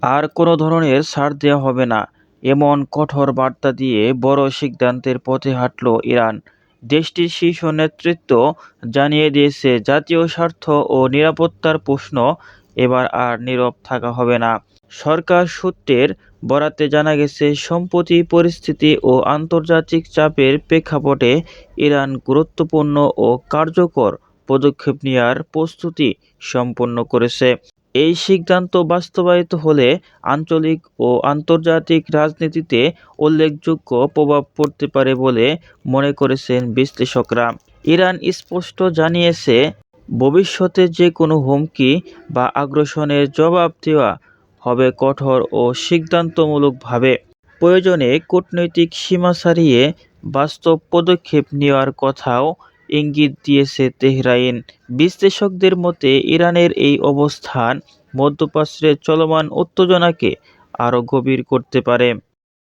আর কোনো ধরনের ছাড় দেওয়া হবে না, এমন কঠোর বার্তা দিয়ে বড় সিদ্ধান্তের পথে হাঁটল ইরান। দেশটির শীর্ষ নেতৃত্ব জানিয়ে দিয়েছে, জাতীয় স্বার্থ ও নিরাপত্তার প্রশ্ন এবার আর নীরব থাকা হবে না। সরকার সূত্রের বরাতে জানা গেছে, সম্প্রতি পরিস্থিতি ও আন্তর্জাতিক চাপের প্রেক্ষাপটে ইরান গুরুত্বপূর্ণ ও কার্যকর পদক্ষেপ নেওয়ার প্রস্তুতি সম্পন্ন করেছে। এই সিদ্ধান্ত বাস্তবায়িত হলে আঞ্চলিক ও আন্তর্জাতিক রাজনীতিতে উল্লেখযোগ্য প্রভাব পড়তে পারে বলে মনে করছেন বিশ্লেষকরা। ইরান স্পষ্ট জানিয়েছে, ভবিষ্যতে যে কোনো হুমকি বা আগ্রাসনের জবাব দেওয়া হবে কঠোর ও সিদ্ধান্তমূলকভাবে। প্রয়োজনে কূটনৈতিক সীমা ছাড়িয়ে বাস্তব পদক্ষেপ নেওয়ার কথাও ইঙ্গিত দিয়েছে তেহরান। বিশ্লেষকদের মতে, ইরানের এই অবস্থান মধ্যপ্রাচ্যের চলমান উত্তেজনাকে আরও গভীর করতে পারে।